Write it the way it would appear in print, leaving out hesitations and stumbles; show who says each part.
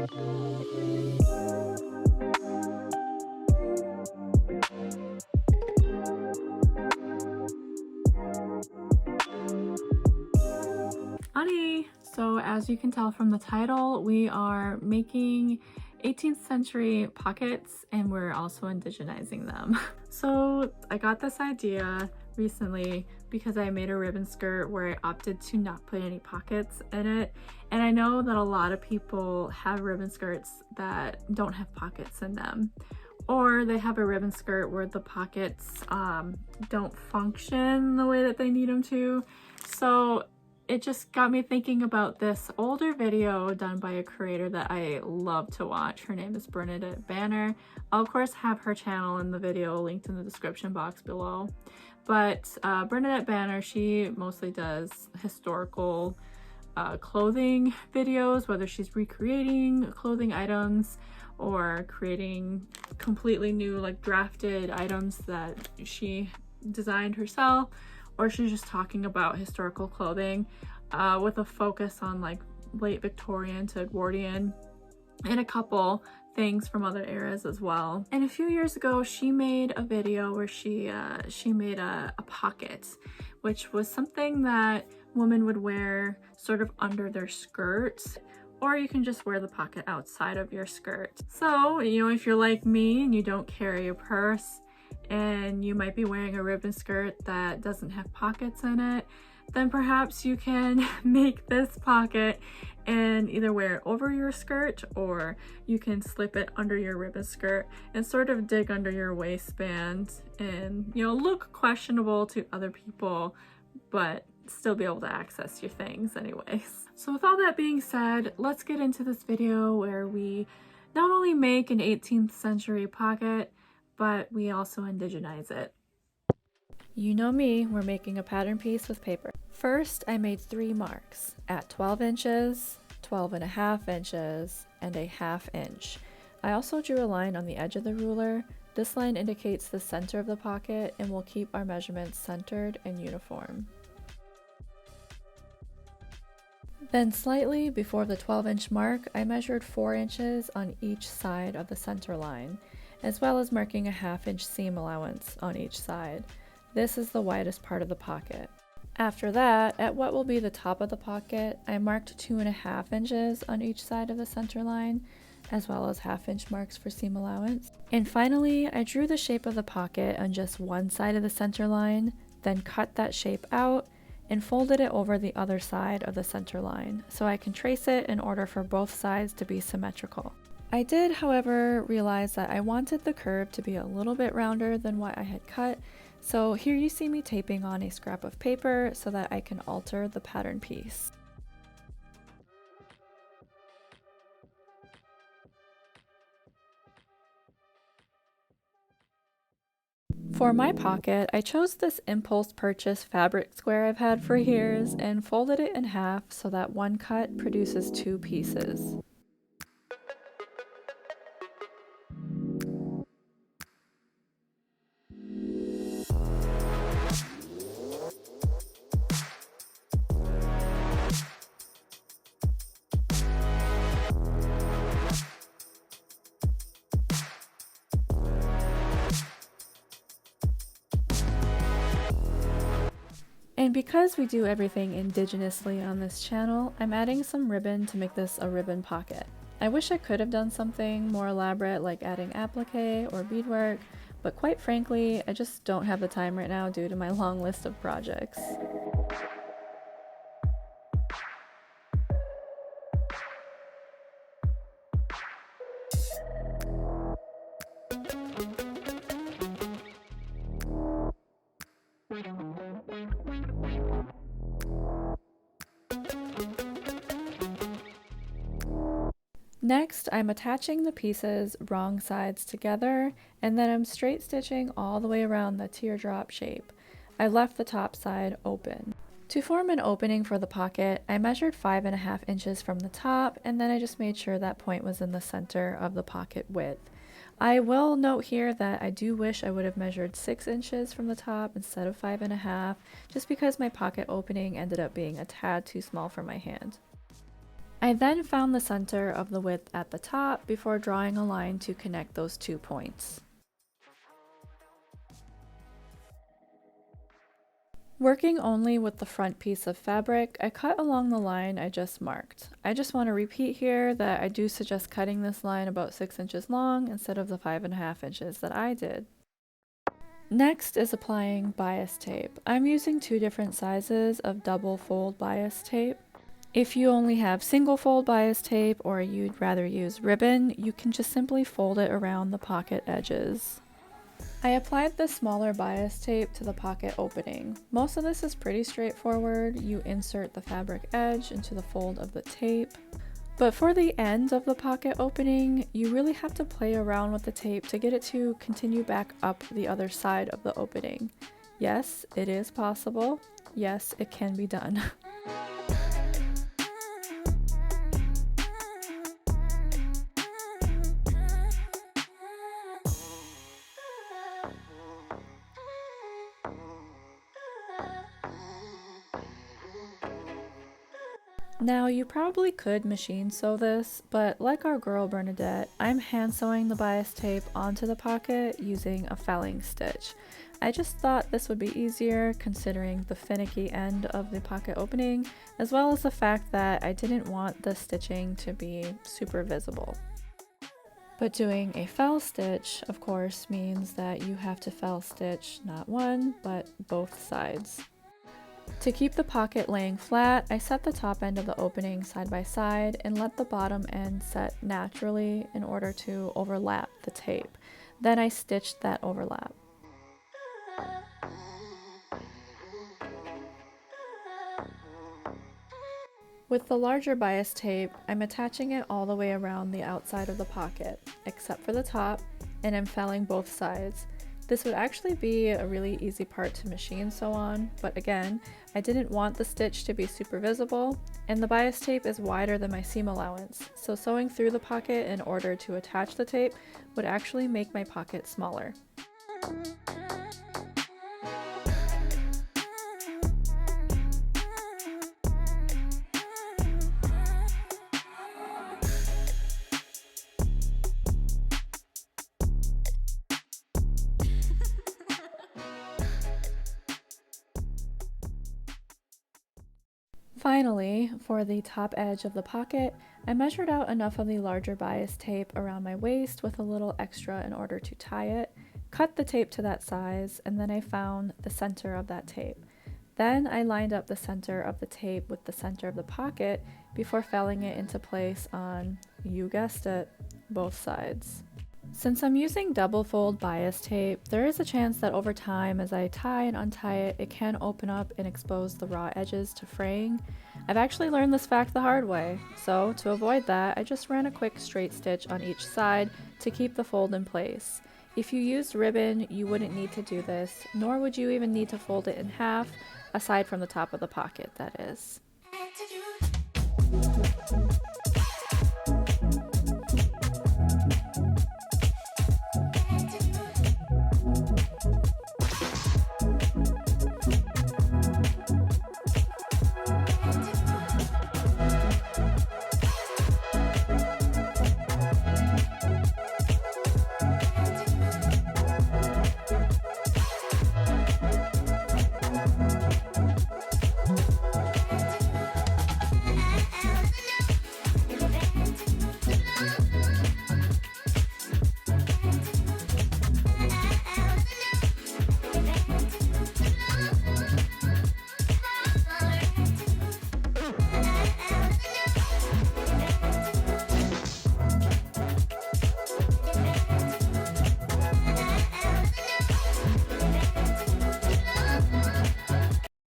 Speaker 1: Howdy! So as you can tell from the title, we are making 18th century pockets and we're also indigenizing them. So I got this idea recently because I made a ribbon skirt where I opted to not put any pockets in it. And I know that a lot of people have ribbon skirts that don't have pockets in them. Or they have a ribbon skirt where the pockets don't function the way that they need them to. So it just got me thinking about this older video done by a creator that I love to watch. Her name is Bernadette Banner. I'll of course have her channel in the video linked in the description box below. But Bernadette Banner, she mostly does historical clothing videos, whether she's recreating clothing items or creating completely new like drafted items that she designed herself, or she's just talking about historical clothing with a focus on like late Victorian to Edwardian and a couple things from other eras as well. And a few years ago she made a video where she made a pocket, which was something that women would wear sort of under their skirts, or you can just wear the pocket outside of your skirt. So, you know, if you're like me and you don't carry a purse and you might be wearing a ribbon skirt that doesn't have pockets in it, then perhaps you can make this pocket and either wear it over your skirt, or you can slip it under your ribbon skirt and sort of dig under your waistband and, you know, look questionable to other people, but still be able to access your things anyways. So with all that being said, let's get into this video where we not only make an 18th century pocket, but we also indigenize it. You know me, we're making a pattern piece with paper. First, I made 3 marks at 12 inches, 12.5 inches, and a 1/2 inch. I also drew a line on the edge of the ruler. This line indicates the center of the pocket and will keep our measurements centered and uniform. Then slightly before the 12-inch mark, I measured 4 inches on each side of the center line, as well as marking a 1/2 inch seam allowance on each side. This is the widest part of the pocket. After that, at what will be the top of the pocket, I marked 2.5 inches on each side of the center line, as well as 1/2 inch marks for seam allowance. And finally, I drew the shape of the pocket on just one side of the center line, then cut that shape out and folded it over the other side of the center line, so I can trace it in order for both sides to be symmetrical. I did, however, realize that I wanted the curve to be a little bit rounder than what I had cut, so here you see me taping on a scrap of paper so that I can alter the pattern piece. For my pocket, I chose this impulse purchase fabric square I've had for years and folded it in half so that one cut produces 2 pieces. And because we do everything indigenously on this channel, I'm adding some ribbon to make this a ribbon pocket. I wish I could have done something more elaborate like adding applique or beadwork, but quite frankly, I just don't have the time right now due to my long list of projects. Next, I'm attaching the pieces wrong sides together, and then I'm straight stitching all the way around the teardrop shape. I left the top side open. To form an opening for the pocket, I measured 5.5 inches from the top, and then I just made sure that point was in the center of the pocket width. I will note here that I do wish I would have measured 6 inches from the top instead of 5.5, just because my pocket opening ended up being a tad too small for my hand. I then found the center of the width at the top before drawing a line to connect those 2 points. Working only with the front piece of fabric, I cut along the line I just marked. I just want to repeat here that I do suggest cutting this line about 6 inches long instead of the 5.5 inches that I did. Next is applying bias tape. I'm using 2 different sizes of double fold bias tape. If you only have single fold bias tape or you'd rather use ribbon, you can just simply fold it around the pocket edges. I applied the smaller bias tape to the pocket opening. Most of this is pretty straightforward. You insert the fabric edge into the fold of the tape. But for the end of the pocket opening, you really have to play around with the tape to get it to continue back up the other side of the opening. Yes, it is possible. Yes, it can be done. Now, you probably could machine sew this, but like our girl Bernadette, I'm hand sewing the bias tape onto the pocket using a felling stitch. I just thought this would be easier considering the finicky end of the pocket opening, as well as the fact that I didn't want the stitching to be super visible. But doing a fell stitch, of course, means that you have to fell stitch not one, but both sides. To keep the pocket laying flat, I set the top end of the opening side by side and let the bottom end set naturally in order to overlap the tape. Then I stitched that overlap. With the larger bias tape, I'm attaching it all the way around the outside of the pocket, except for the top, and I'm felling both sides. This would actually be a really easy part to machine sew on, but again, I didn't want the stitch to be super visible, and the bias tape is wider than my seam allowance, so sewing through the pocket in order to attach the tape would actually make my pocket smaller. Finally, for the top edge of the pocket, I measured out enough of the larger bias tape around my waist with a little extra in order to tie it, cut the tape to that size, and then I found the center of that tape. Then I lined up the center of the tape with the center of the pocket before felling it into place on, you guessed it, both sides. Since I'm using double fold bias tape, there is a chance that over time as I tie and untie it, it can open up and expose the raw edges to fraying. I've actually learned this fact the hard way, so to avoid that, I just ran a quick straight stitch on each side to keep the fold in place. If you used ribbon, you wouldn't need to do this, nor would you even need to fold it in half, aside from the top of the pocket, that is.